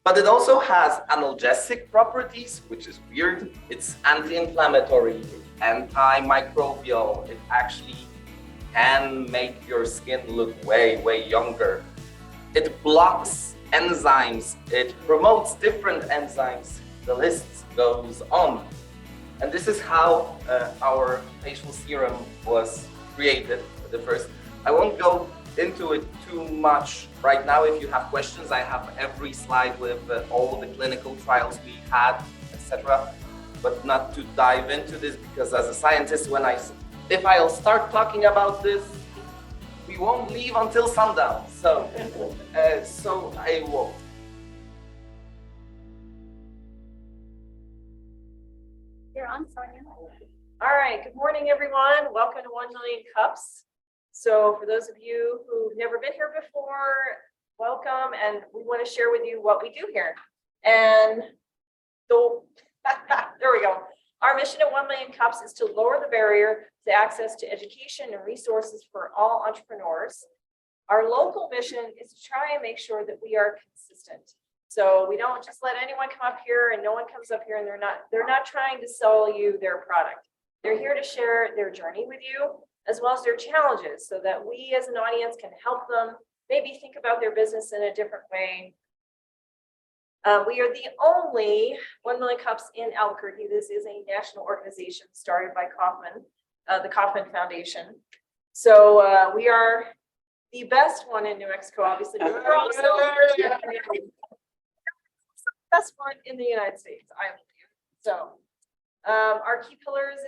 But it also has analgesic properties, which is weird. It's anti-inflammatory, antimicrobial. It actually can make your skin look way, way younger. It blocks enzymes. It promotes different enzymes. The list goes on. And this is how our facial serum was created the first. I won't go into it too much right now. If you have questions, I have every slide with all the clinical trials we had, etc. But not to dive into this, because as a scientist, if I'll start talking about this, we won't leave until sundown. So I won't. You're on, Sonia. All right, good morning, everyone. Welcome to 1 Million Cups. So for those of you who've never been here before, welcome, and we want to share with you what we do here. And so, there we go. Our mission at 1 Million Cups is to lower the barrier to access to education and resources for all entrepreneurs. Our local mission is to try and make sure that we are consistent. So we don't just let anyone come up here and no one comes up here and they're not trying to sell you their product. They're here to share their journey with you, as well as their challenges, so that we as an audience can help them maybe think about their business in a different way. We are the only 1 Million Cups in Albuquerque. This is a national organization started by Kauffman, the Kauffman Foundation. So we are the best one in New Mexico, obviously, but we're also the best one in the United States, I believe. So our key pillars,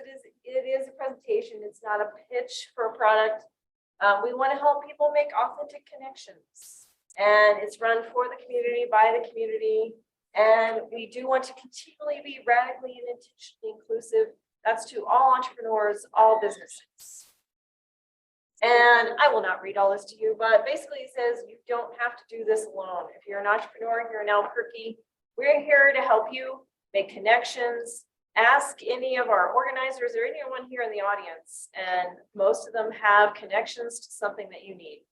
it is a presentation. It's not a pitch for a product. We want to help people make authentic connections, and it's run for the community, by the community. And we do want to continually be radically and intentionally inclusive. That's to all entrepreneurs, all businesses. And I will not read all this to you, but basically it says you don't have to do this alone. If you're an entrepreneur here in Albuquerque, we're here to help you make connections. Ask any of our organizers or anyone here in the audience, and most of them have connections to something that you need.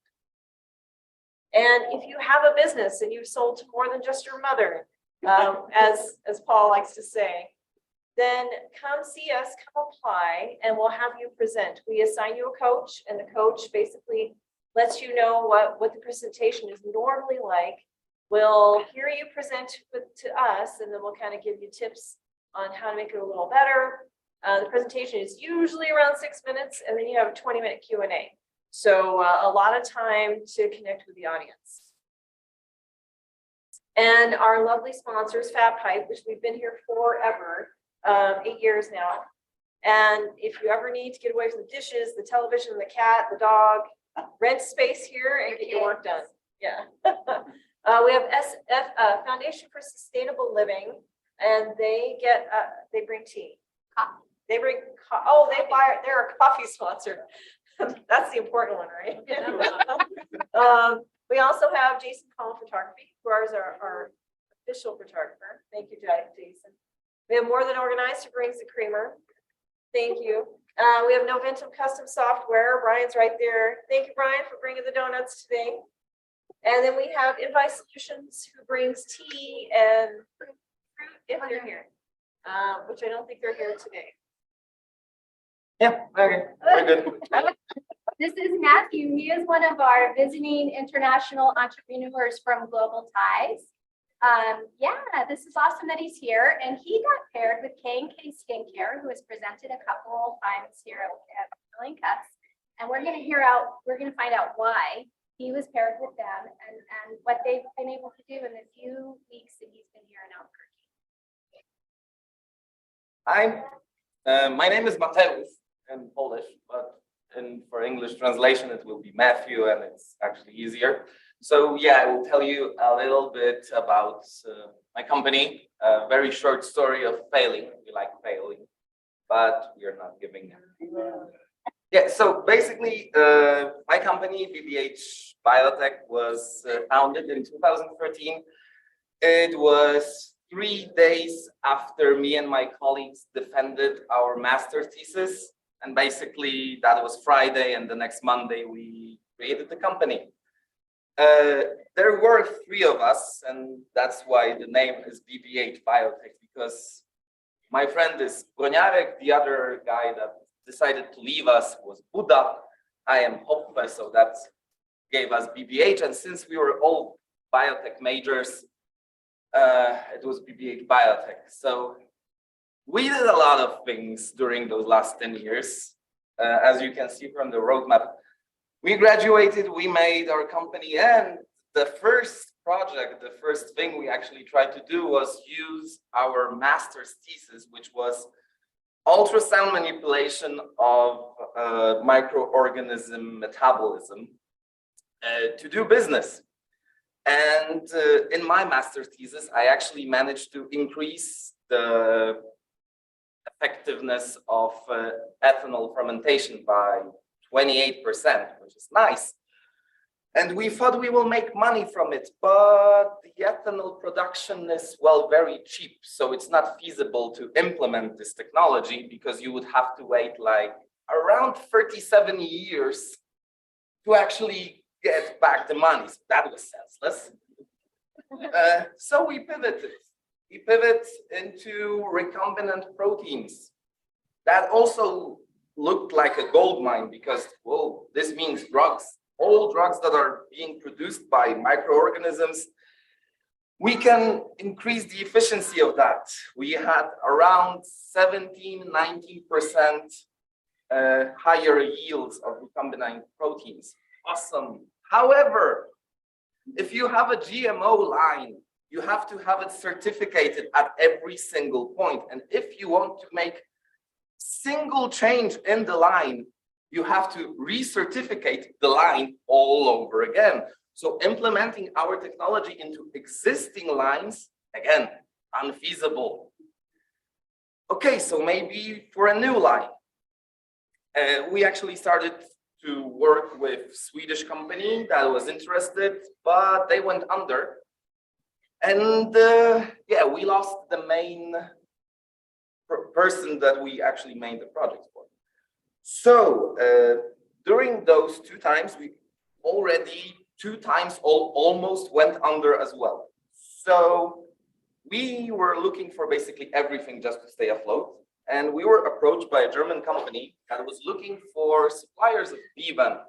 And if you have a business and you've sold to more than just your mother, as Paul likes to say, then come see us, come apply, and we'll have you present. We assign you a coach, and the coach basically lets you know what the presentation is normally like. We'll hear you present to us, and then we'll kind of give you tips on how to make it a little better. The presentation is usually around 6 minutes, and then you have a 20-minute Q&A. So a lot of time to connect with the audience. And our lovely sponsors, Fat Pipe, which we've been here forever, 8 years now. And if you ever need to get away from the dishes, the television, the cat, the dog, rent space here and get your work done. Yeah. We have SF, Foundation for Sustainable Living. And they bring tea. They bring, they're a coffee sponsor. That's the important one, right? We also have Jason Collin Photography, who is our official photographer. Thank you, Jason. We have More Than Organized, who brings the creamer. Thank you. We have Noventum Custom Software. Brian's right there. Thank you, Brian, for bringing the donuts today. And then we have Invite Solutions, who brings tea and fruit if they're here, which I don't think they're here today. Yeah, okay, we're good. This is Matthew. He is one of our visiting international entrepreneurs from Global Ties. Yeah, this is awesome that he's here, and he got paired with K&K Skincare, who has presented a couple times here at Million Cups, and we're going to find out why he was paired with them and what they've been able to do in the few weeks that he's been here in Albuquerque. Hi, my name is Mateusz in Polish, but for English translation, it will be Matthew, and it's actually easier. So yeah, I will tell you a little bit about my company, a very short story of failing. We like failing, but we are not giving up. Yeah, so basically, my company, BBH Biotech, was founded in 2013. It was 3 days after me and my colleagues defended our master's thesis. And basically, that was Friday, and the next Monday, we created the company. There were three of us, and that's why the name is BBH Biotech, because my friend is Broniarek, the other guy that decided to leave us was Buddha. I am Hoppe, so that gave us BBH, and since we were all biotech majors, it was BBH Biotech. So we did a lot of things during those last 10 years. As you can see from the roadmap, we graduated, we made our company, and the first project, the first thing we actually tried to do was use our master's thesis, which was ultrasound manipulation of microorganism metabolism to do business. And in my master's thesis, I actually managed to increase the effectiveness of ethanol fermentation by 28%, which is nice. And we thought we will make money from it, but the ethanol production is, well, very cheap. So it's not feasible to implement this technology because you would have to wait like around 37 years to actually get back the money. So that was senseless. So we pivoted. We pivot into recombinant proteins. That also looked like a gold mine because, whoa, this means drugs. All drugs that are being produced by microorganisms, we can increase the efficiency of that. We had around 17, 19% higher yields of recombinant proteins. Awesome. However, if you have a GMO line, you have to have it certificated at every single point. And if you want to make single change in the line, you have to recertificate the line all over again. So implementing our technology into existing lines, again, unfeasible. Okay, so maybe for a new line. We actually started to work with Swedish company that was interested, but they went under. And yeah, we lost the main person that we actually made the project for. So during those 2 times, we already 2 times almost went under as well. So we were looking for basically everything just to stay afloat. And we were approached by a German company that was looking for suppliers of bee venom.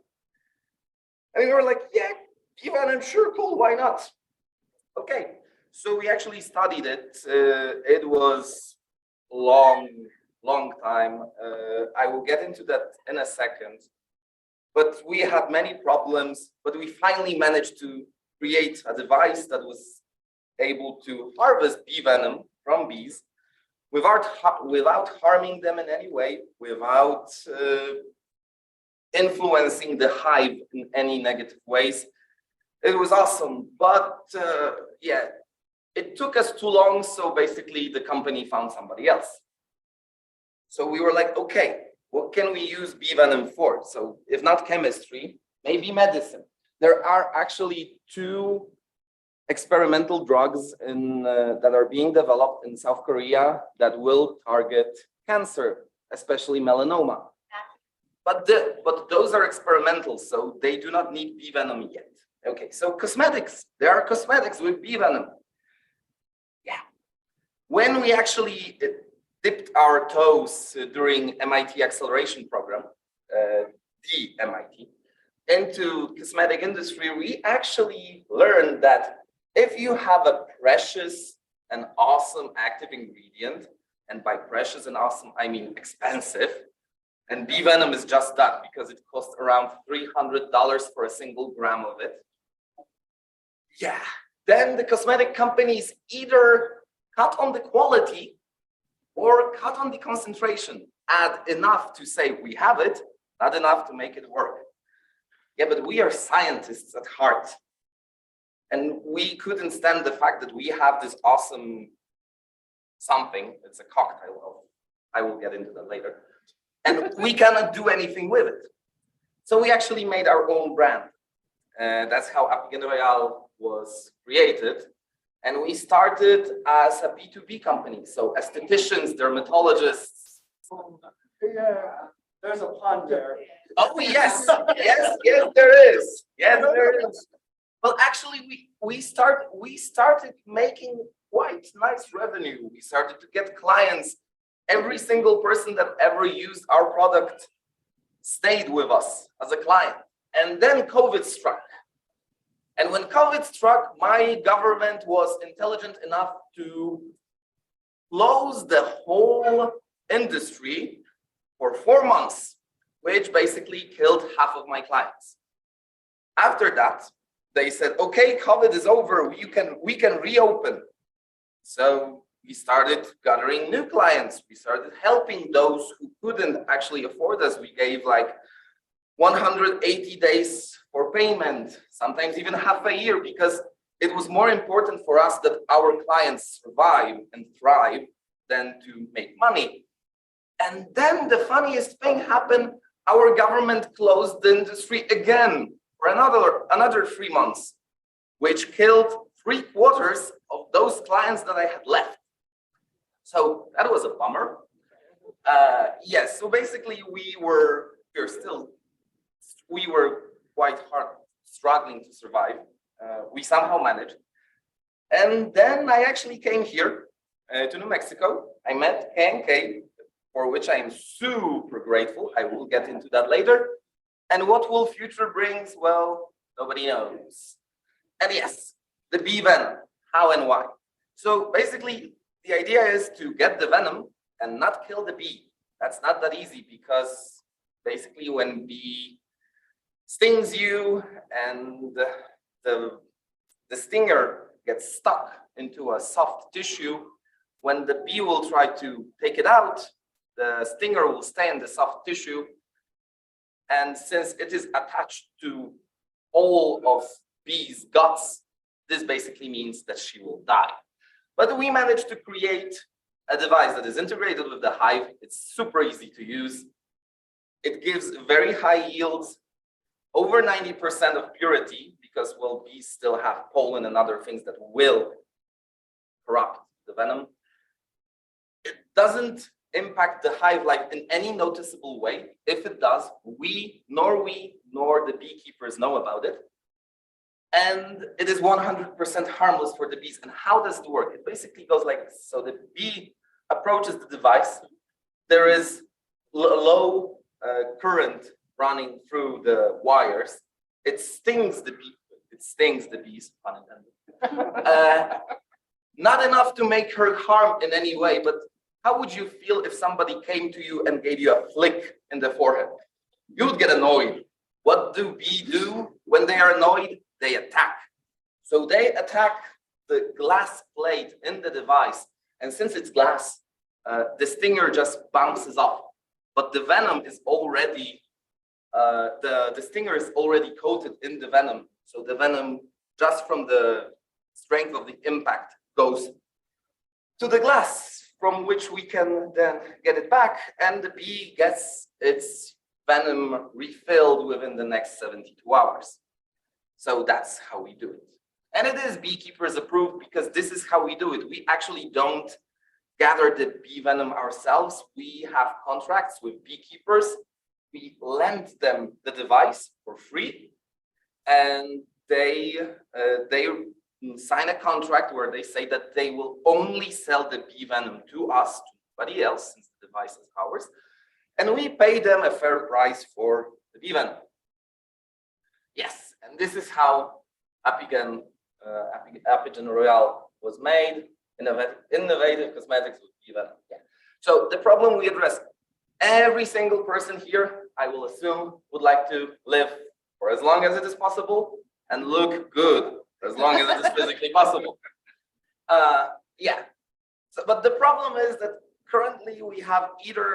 And we were like, yeah, bee venom, sure, cool, why not? Okay, so we actually studied it. It was long time. I will get into that in a second. But we had many problems, but we finally managed to create a device that was able to harvest bee venom from bees without harming them in any way, without influencing the hive in any negative ways. It was awesome, but yeah, it took us too long. So basically the company found somebody else. So we were like, okay, what can we use bee venom for? So if not chemistry, maybe medicine. There are actually 2 experimental drugs that are being developed in South Korea that will target cancer, especially melanoma. But those are experimental, so they do not need bee venom yet. Okay, so cosmetics. There are cosmetics with bee venom. Yeah. When we actually dipped our toes during MIT acceleration program, the MIT, into cosmetic industry, we actually learned that if you have a precious and awesome active ingredient, and by precious and awesome, I mean expensive, and bee venom is just that because it costs around $300 for a single gram of it. Yeah, then the cosmetic companies either cut on the quality or cut on the concentration, add enough to say we have it, not enough to make it work. Yeah, but we are scientists at heart. And we couldn't stand the fact that we have this awesome something, it's a cocktail, I will get into that later, and we cannot do anything with it. So we actually made our own brand. That's how Appigen Royal was created. And we started as a B2B company. So estheticians, dermatologists. Yeah, there's a pun there. Oh, yes, yes, there is. Yes, there is. Well, actually, we started making quite nice revenue. We started to get clients. Every single person that ever used our product stayed with us as a client. And then COVID struck. And when COVID struck, my government was intelligent enough to close the whole industry for 4 months, which basically killed half of my clients. After that, they said, okay, COVID is over, we can reopen. So we started gathering new clients. We started helping those who couldn't actually afford us. We gave like 180 days for payment, sometimes even half a year, because it was more important for us that our clients survive and thrive than to make money. And then the funniest thing happened. Our government closed the industry again for another 3 months, which killed 3/4 of those clients that I had left. So that was a bummer. Yes, so basically we were quite hard struggling to survive. We somehow managed. And then I actually came here to New Mexico. I met K&K, for which I am super grateful. I will get into that later. And what will future brings? Well, nobody knows. And yes, the bee venom, how and why. So basically, the idea is to get the venom and not kill the bee. That's not that easy, because basically when bee stings you and the stinger gets stuck into a soft tissue, when the bee will try to take it out, the stinger will stay in the soft tissue. And since it is attached to all of bee's guts, this basically means that she will die. But we managed to create a device that is integrated with the hive. It's super easy to use. It gives very high yields, over 90% of purity, because, well, bees still have pollen and other things that will corrupt the venom. It doesn't impact the hive life in any noticeable way. If it does, nor the beekeepers know about it. And it is 100% harmless for the bees. And how does it work? It basically goes like this. So the bee approaches the device. There is low current running through the wires. It stings the bee. It stings the bees, pun intended. Not enough to make her harm in any way, but how would you feel if somebody came to you and gave you a flick in the forehead? You would get annoyed. What do bees do when they are annoyed? They attack. So they attack the glass plate in the device. And since it's glass, the stinger just bounces off. But the venom is already, the stinger is already coated in the venom. So the venom, just from the strength of the impact, goes to the glass, from which we can then get it back. And the bee gets its venom refilled within the next 72 hours. So that's how we do it. And it is beekeepers approved, because this is how we do it. We actually don't gather the bee venom ourselves. We have contracts with beekeepers. We lend them the device for free, and they sign a contract where they say that they will only sell the bee venom to us, to nobody else, since the device is ours. And we pay them a fair price for the bee venom. Yes, and this is how Apigen Royale was made, innovative cosmetics with bee venom. Yeah. So the problem we address, every single person here, I will assume, would like to live for as long as it is possible and look good for as long as it is physically possible. Yeah. So, but the problem is that currently we have either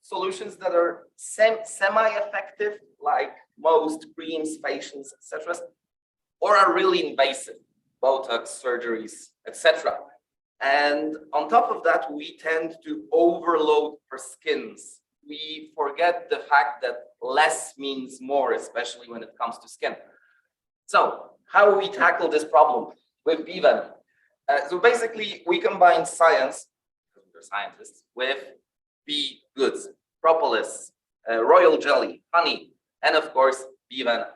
solutions that are semi-effective, like most creams, facials, etc., or are really invasive, Botox surgeries, etc. And on top of that, we tend to overload our skins. We forget the fact that less means more, especially when it comes to skin. So how we tackle this problem with bee venom? So basically, we combine science, because we're scientists, with bee goods, propolis, royal jelly, honey, and of course, bee venom.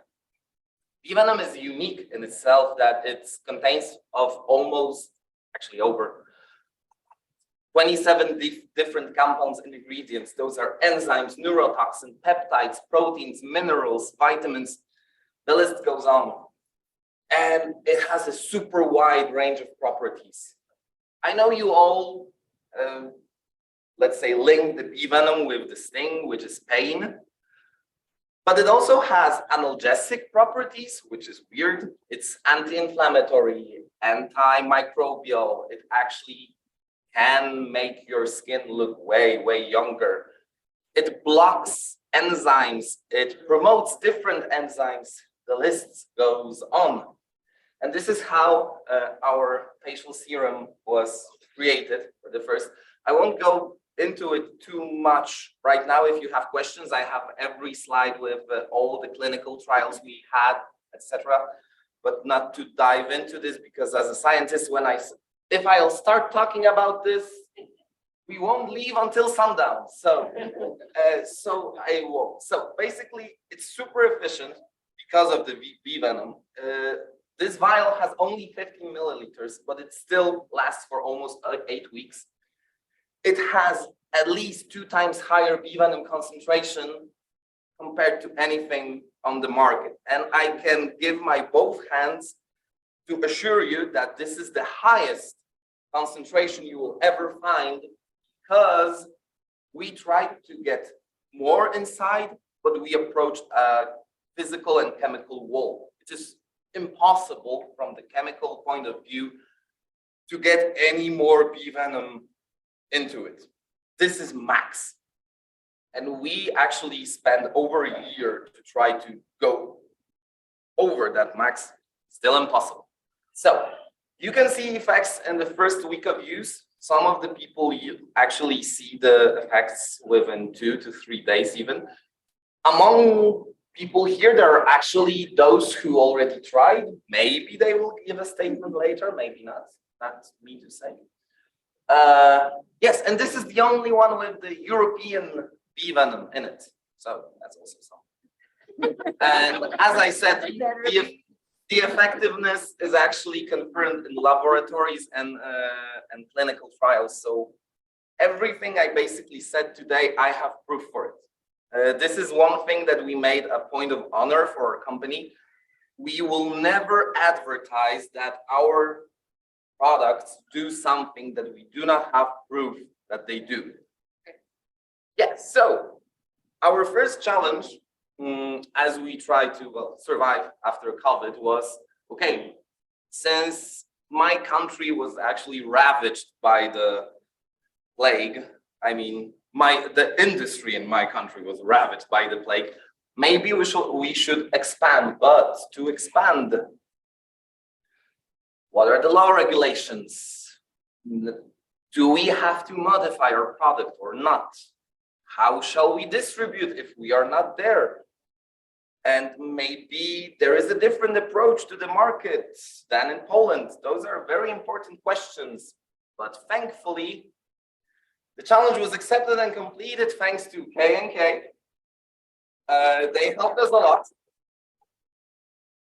Bee venom is unique in itself that it contains of almost, actually over 27 different compounds and ingredients. Those are enzymes, neurotoxin, peptides, proteins, minerals, vitamins. The list goes on. And it has a super wide range of properties. I know you all, let's say, link the bee venom with the sting, which is pain. But it also has analgesic properties, which is weird. It's anti-inflammatory, antimicrobial. It actually can make your skin look way, way younger. It blocks enzymes. It promotes different enzymes. The list goes on. And this is how our facial serum was created for the first. I won't go into it too much right now. If you have questions, I have every slide with all the clinical trials we had, etc. But not to dive into this, because as a scientist, if I'll start talking about this, we won't leave until sundown. So, so I won't. So basically, it's super efficient because of the bee venom. This vial has only 15 milliliters, but it still lasts for almost 8 weeks. It has at least 2 times higher bee venom concentration compared to anything on the market. And I can give my both hands to assure you that this is the highest concentration you will ever find, because we tried to get more inside, but we approached a physical and chemical wall. It is impossible from the chemical point of view to get any more bee venom into it. This is max. And we actually spent over a year to try to go over that max. Still impossible. So you can see effects in the first week of use. Some of the people you actually see the effects within 2 to 3 days even. Among people here, there are actually those who already tried. Maybe they will give a statement later, maybe not. Not me to say. Yes, and this is the only one with the European bee venom in it. So that's also something. And as I said, the effectiveness is actually confirmed in laboratories and clinical trials. So everything I basically said today, I have proof for it. This is one thing that we made a point of honor for our company. We will never advertise that our products do something that we do not have proof that they do. Yeah, so our first challenge, as we try to survive after COVID, was, okay, since my country was actually ravaged by the plague, I mean, the industry in my country was ravaged by the plague, maybe we should expand. But to expand, what are the law regulations? Do we have to modify our product or not? How shall we distribute if we are not there? And maybe there is a different approach to the market than in Poland. Those are very important questions. But thankfully, the challenge was accepted and completed thanks to K&K. They helped us a lot.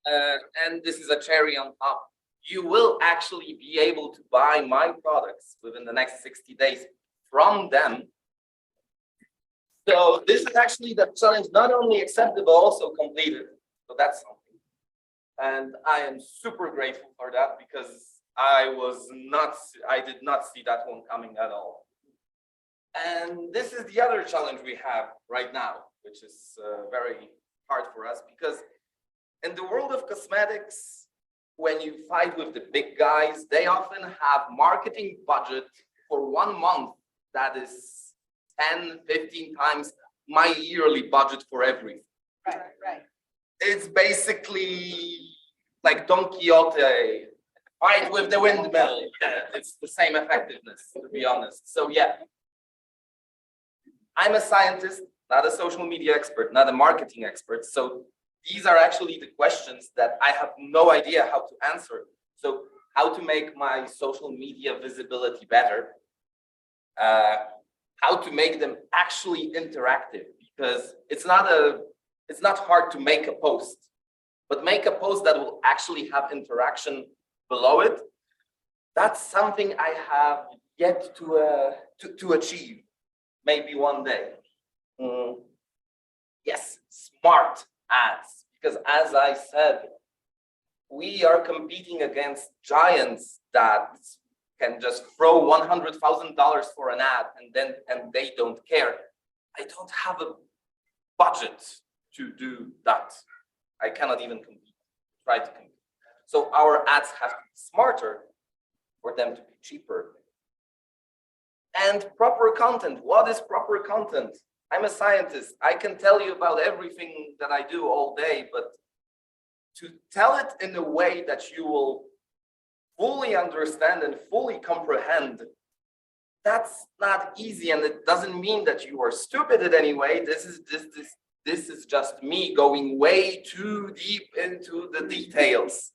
And this is a cherry on top. You will actually be able to buy my products within the next 60 days from them. So this is actually the challenge not only accepted, but also completed. So that's something. And I am super grateful for that, because I did not see that one coming at all. And this is the other challenge we have right now, which is very hard for us, because in the world of cosmetics, when you fight with the big guys, they often have marketing budget for 1 month that is 10, 15 times my yearly budget for everything. Right. It's basically like Don Quixote, fight with the windmill. Yeah, it's the same effectiveness, to be honest. So yeah, I'm a scientist, not a social media expert, not a marketing expert. So these are actually the questions that I have no idea how to answer. So how to make my social media visibility better, how to make them actually interactive, because it's not hard to make a post. but make a post that will actually have interaction below it. That's something I have yet to achieve, maybe one day. Yes, smart ads, because as I said, we are competing against giants that can just throw $100,000 for an ad and they don't care. I don't have a budget to do that. I cannot even try to compete. So our ads have to be smarter for them to be cheaper. And proper content. What is proper content? I'm a scientist. I can tell you about everything that I do all day, but to tell it in a way that you will fully understand and fully comprehend, that's not easy. And it doesn't mean that you are stupid in any way. This is just me going way too deep into the details.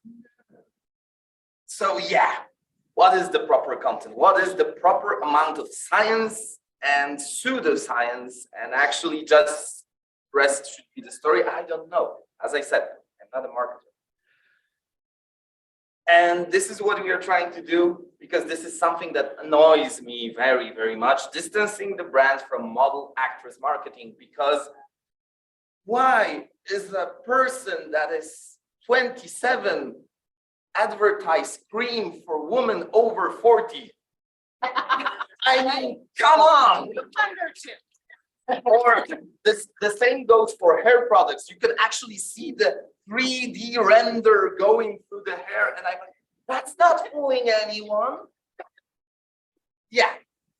So yeah, what is the proper content? What is the proper amount of science and pseudoscience, and actually just rest should be the story? I don't know. As I said, I'm not a marketer. And this is what we are trying to do, because this is something that annoys me very, very much, distancing the brand from model actress marketing. Because why is a person that is 27 advertise cream for women over 40? I mean, come on. Or the same goes for hair products. You can actually see the 3D render going through the hair, and I'm like, that's not fooling anyone. Yeah,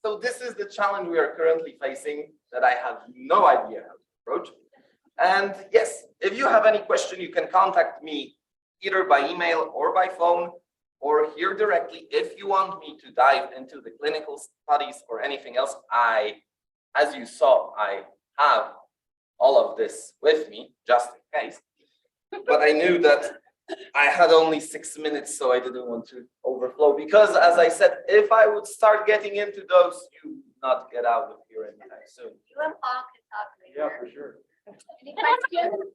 so this is the challenge we are currently facing that I have no idea how to approach. And yes, if you have any question, you can contact me either by email or by phone, or here directly. If you want me to dive into the clinical studies or anything else, as you saw, I have all of this with me just in case. But I knew that I had only 6 minutes, so I didn't want to overflow. Because as I said, if I would start getting into those, you would not get out of here anytime soon. You and Paul can talk Yeah, later. for sure. Any questions?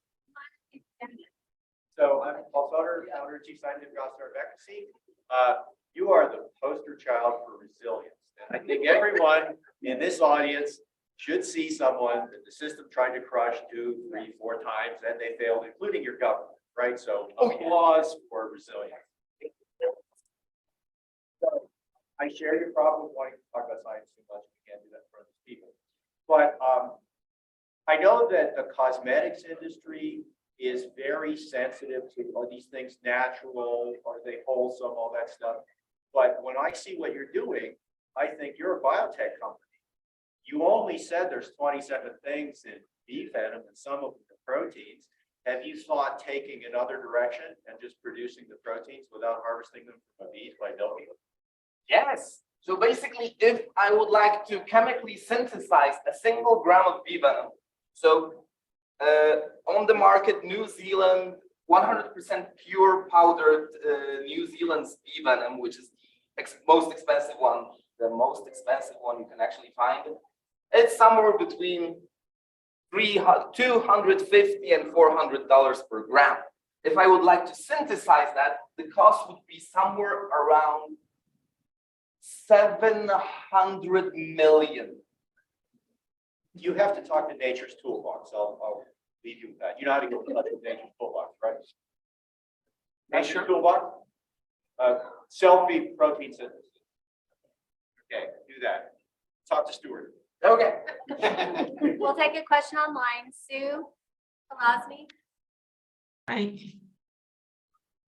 So I'm Paul Sutter, founder and chief scientific officer of Efficacy. You are the poster child for resilience. And I think everyone in this audience should see someone that the system tried to crush 2, 3, 4 times and they failed, including your government, right? So applause for resilience. So I share your problem with wanting to talk about science too much. We can't do that in front of people. But I know that the cosmetics industry is very sensitive to, are these things natural, are they wholesome, all that stuff. But when I see what you're doing, I think you're a biotech company. You only said there's 27 things in bee venom and some of them are proteins. Have you thought taking another direction and just producing the proteins without harvesting them from bees by milking them? Yes. So basically, if I would like to chemically synthesize a single gram of bee venom, so on the market, New Zealand, 100% pure powdered New Zealand's bee venom, which is the most expensive one, the most expensive one you can actually find. It's somewhere between $250 and $400 per gram. If I would like to synthesize that, the cost would be somewhere around 700 million. You have to talk to Nature's Toolbox. I'll leave you with that. You know how to get in touch with Nature's Toolbox, right? Nature's Toolbox? Selfie protein synthesis. Okay, do that. Talk to Stuart. Okay. We'll take a question online. Sue Kalasny.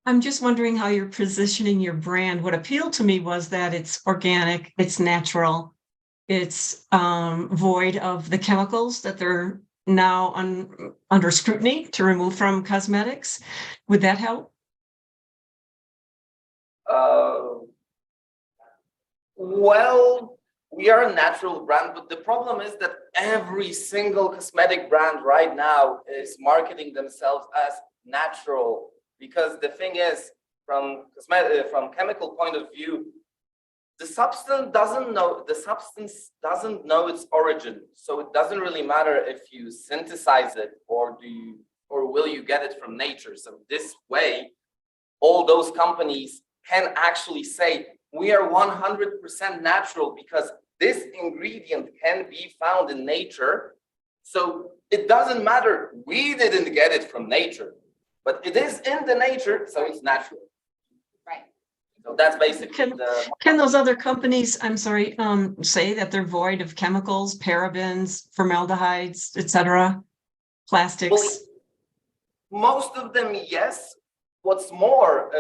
I'm just wondering how you're positioning your brand. What appealed to me was that it's organic, it's natural, it's void of the chemicals that they're now under scrutiny to remove from cosmetics. Would that help? Well, we are a natural brand, but the problem is that every single cosmetic brand right now is marketing themselves as natural, because the thing is, from chemical point of view, the substance doesn't know its origin. So it doesn't really matter if you synthesize it or do you or will you get it from nature? So this way, all those companies can actually say, we are 100% natural because this ingredient can be found in nature. So it doesn't matter, we didn't get it from nature, but it is in the nature, so it's natural. Right. So that's basically the. Can those other companies, I'm sorry, say that they're void of chemicals, parabens, formaldehydes, et cetera, plastics? Well, most of them, yes. What's more,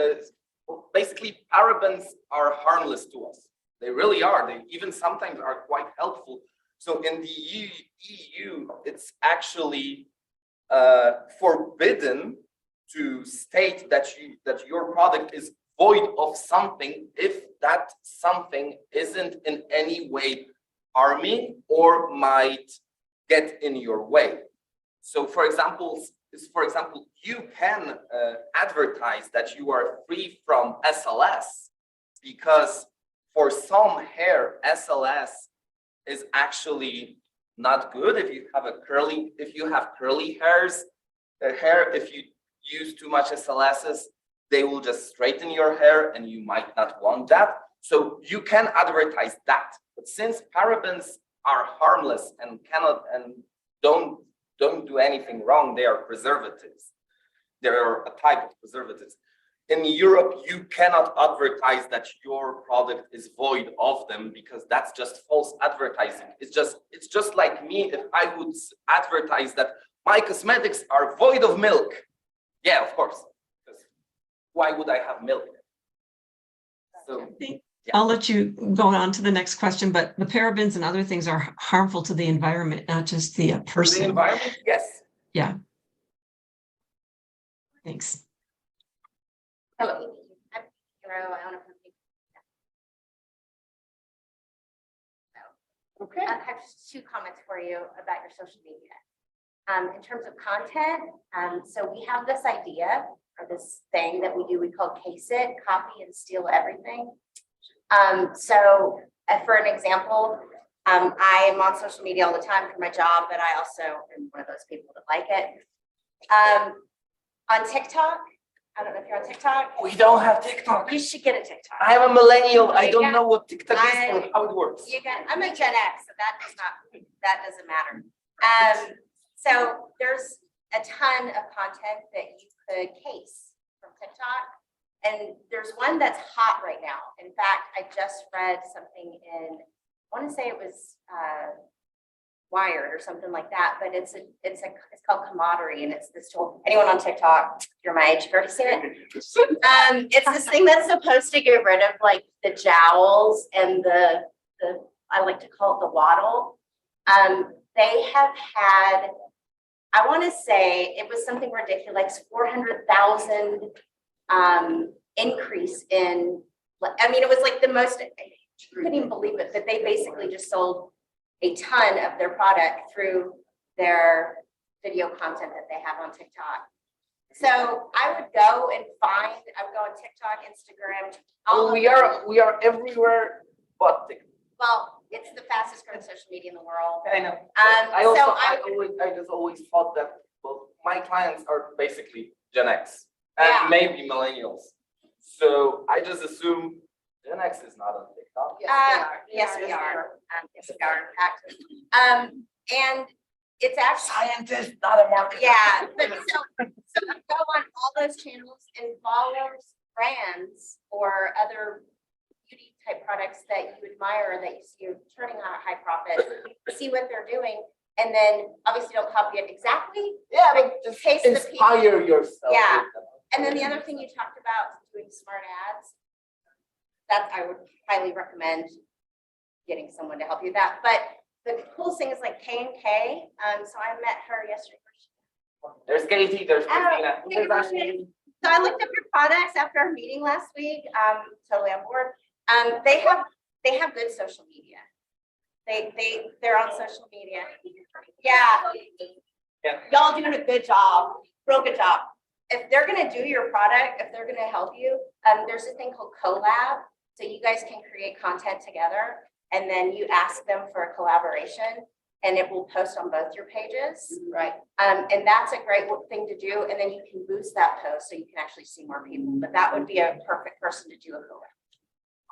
basically parabens are harmless to us. They really are. They even sometimes are quite helpful. So in the EU, it's actually forbidden to state that your product is void of something if that something isn't in any way harming or might get in your way. So for example, you can advertise that you are free from SLS, because for some hair, SLS is actually not good. If you have curly hairs, if you use too much SLSs, they will just straighten your hair and you might not want that. So you can advertise that. But since parabens are harmless and don't do anything wrong, they are preservatives. They are a type of preservatives. In Europe, you cannot advertise that your product is void of them, because that's just false advertising. It's just like me if I would advertise that my cosmetics are void of milk. Yeah, of course. Why would I have milk? So I'll let you go on to the next question, but the parabens and other things are harmful to the environment, not just the person. the environment, yes. Yeah. Thanks. Hello, I'm Hero. I own a company. Okay. I have just 2 comments for you about your social media. In terms of content, so we have this idea or this thing that we do, we call case it, copy and steal everything. So for an example, I am on social media all the time for my job, but I also am one of those people that like it. On TikTok, I don't know if you're on TikTok. We don't have TikTok. You should get a TikTok. I am a millennial. I You don't got- know what TikTok is or how it works. I'm a Gen X, so that doesn't matter. So there's a ton of content that you could case from TikTok. And there's one that's hot right now. In fact, I just read something in, I want to say it was Wired or something like that, but it's called Camaraderie, and it's this tool. Anyone on TikTok, if you're my age, you've already seen it. It's this thing that's supposed to get rid of like the jowls and the I like to call it the waddle. They have had, I want to say it was something ridiculous, 400,000 increase in, I mean, it was like the most, I couldn't even believe it, but they basically just sold a ton of their product through their video content that they have on TikTok. So I would go and I would go on TikTok, Instagram. Well, we are everywhere but TikTok. Well, it's the fastest growing social media in the world. I know. So I just always thought that, well, my clients are basically Gen X and Yeah. maybe millennials. So I just assume Gen X is not on TikTok. Yes, we are. Yes, we are, in fact. And it's actually, Scientist, not a marketer. yeah, but so you go on all those channels and follow brands or other beauty type products that you admire, that you see are turning out high profit, see what they're doing, and then obviously don't copy it exactly. Yeah, but just Taste the inspire yourself. Yeah. with them. And then the other thing you talked about, doing smart ads, that I would highly recommend getting someone to help you with that. But the cool thing is like K&K. So I met her yesterday. There's Katie, there's Christina. Oh, hey, Christina. So I looked up your products after our meeting last week. Totally on board. They have good social media. They're on social media. Yeah. Y'all doing a good job. Real good job. If they're gonna do your product, if they're gonna help you, there's a thing called collab. So you guys can create content together, and then you ask them for a collaboration. and it will post on both your pages. Right. And that's a great thing to do. And then you can boost that post so you can actually see more people. But that would be a perfect person to do a collab.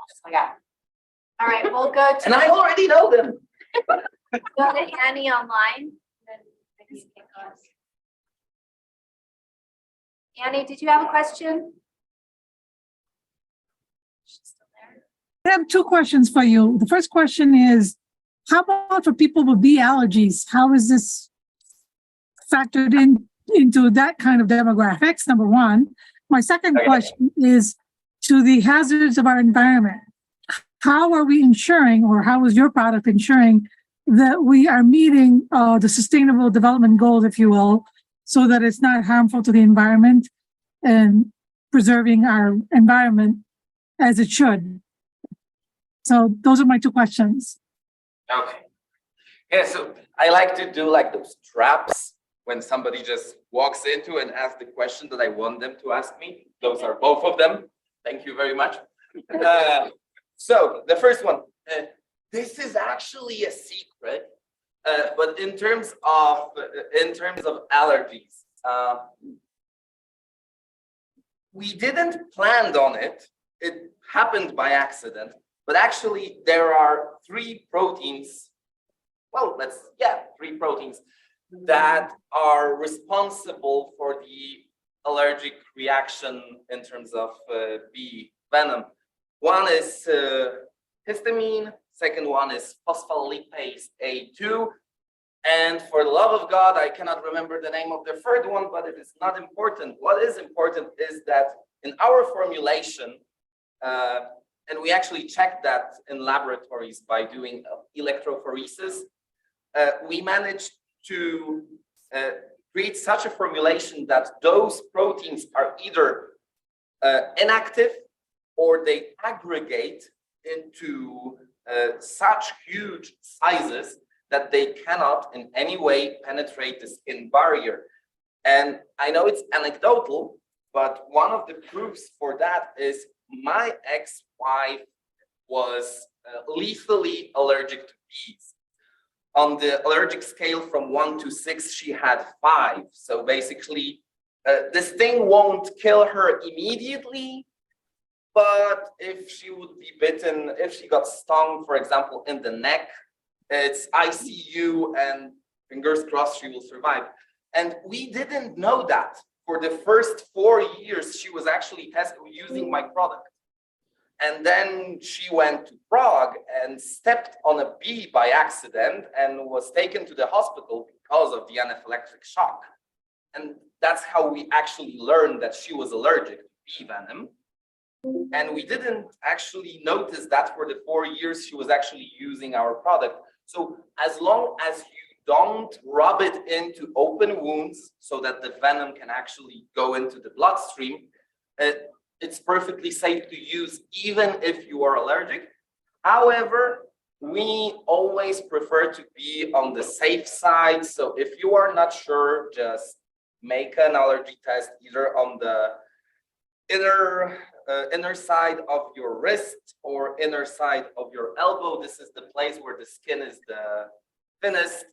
That's what I got. All right, we'll go And I already know them. to Annie online. Then maybe you can go. Annie, did you have a question? She's still there. I have two questions for you. The first question is, how about for people with bee allergies? How is this factored into that kind of demographics? Number one. My second question is to the hazards of our environment. How are we ensuring, or how is your product ensuring that we are meeting the sustainable development goals, if you will, so that it's not harmful to the environment and preserving our environment as it should? So those are my two questions. Okay. Yeah, so I like to do like those traps when somebody just walks into and asks the question that I want them to ask me. Those are both of them. Thank you very much. So the first one, this is actually a secret, but in terms of allergies, we didn't plan on it. It happened by accident, but actually there are three proteins. Well, three proteins that are responsible for the allergic reaction in terms of bee venom. One is histamine, second one is phospholipase A2, and for the love of God, I cannot remember the name of the third one, but it is not important. What is important is that in our formulation, and we actually checked that in laboratories by doing electrophoresis, we managed to create such a formulation that those proteins are either inactive or they aggregate into such huge sizes that they cannot in any way penetrate the skin barrier. And I know it's anecdotal, but one of the proofs for that is my ex-wife was lethally allergic to bees. On the allergic scale from 1 to 6, she had 5. So basically, this thing won't kill her immediately, but if she would be bitten, if she got stung, for example, in the neck, it's ICU and fingers crossed she will survive. And we didn't know that. For the first 4 years, she was actually using my product. And then she went to Prague and stepped on a bee by accident and was taken to the hospital because of the anaphylactic shock. And that's how we actually learned that she was allergic to bee venom. And we didn't actually notice that for the 4 years she was actually using our product. So as long as you don't rub it into open wounds so that the venom can actually go into the bloodstream, it's perfectly safe to use even if you are allergic. However, we always prefer to be on the safe side. So if you are not sure, just make an allergy test either on the inner side of your wrist or inner side of your elbow. This is the place where the skin is the thinnest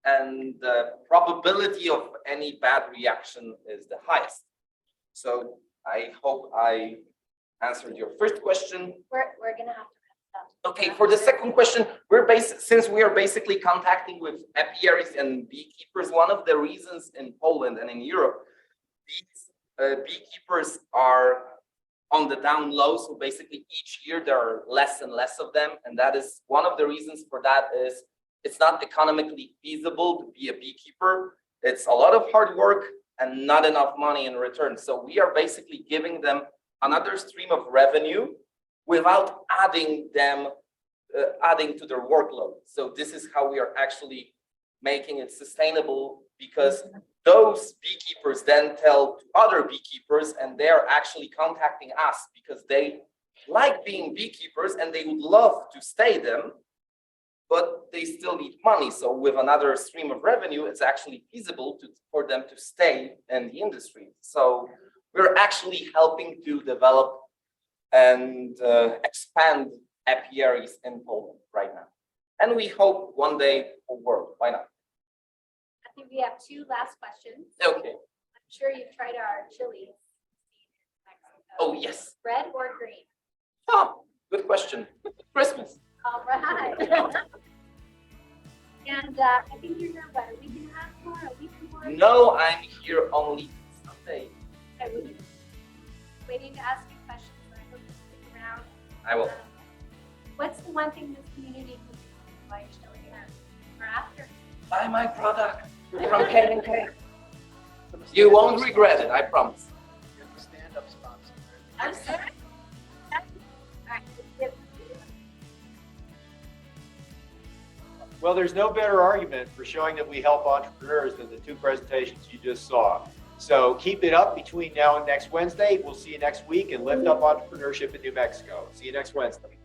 and the probability of any bad reaction is the highest. So I hope I answered your first question. We're gonna have to. Okay, for the second question, since we are basically contacting with apiaries and beekeepers, one of the reasons in Poland and in Europe, these beekeepers are on the down low. So basically each year there are less and less of them. And that is one of the reasons for that is it's not economically feasible to be a beekeeper. It's a lot of hard work and not enough money in return. So we are basically giving them another stream of revenue without adding to their workload. So this is how we are actually making it sustainable, because those beekeepers then tell to other beekeepers, and they are actually contacting us because they like being beekeepers and they would love to stay them, but they still need money. So with another stream of revenue, it's actually feasible for them to stay in the industry. So we're actually helping to develop and expand apiaries in Poland right now. And we hope one day for world. Why not? I think we have two last questions. Okay. I'm sure you've tried our chilies. Oh, yes. Red or green? Oh, good question. Christmas. All right. And I think you're here, what, a week and a half more, a week more? No, I'm here only Sunday. Okay, we're waiting to ask you questions, so I hope you stick around. I will. What's the one thing this community can do while you're still here or after? Buy my product from K&K. You won't regret it, I promise. Stand-up sponsor. I'm sorry. All right. Yep. Well, there's no better argument for showing that we help entrepreneurs than the two presentations you just saw. So keep it up between now and next Wednesday. We'll see you next week and lift up entrepreneurship in New Mexico. See you next Wednesday.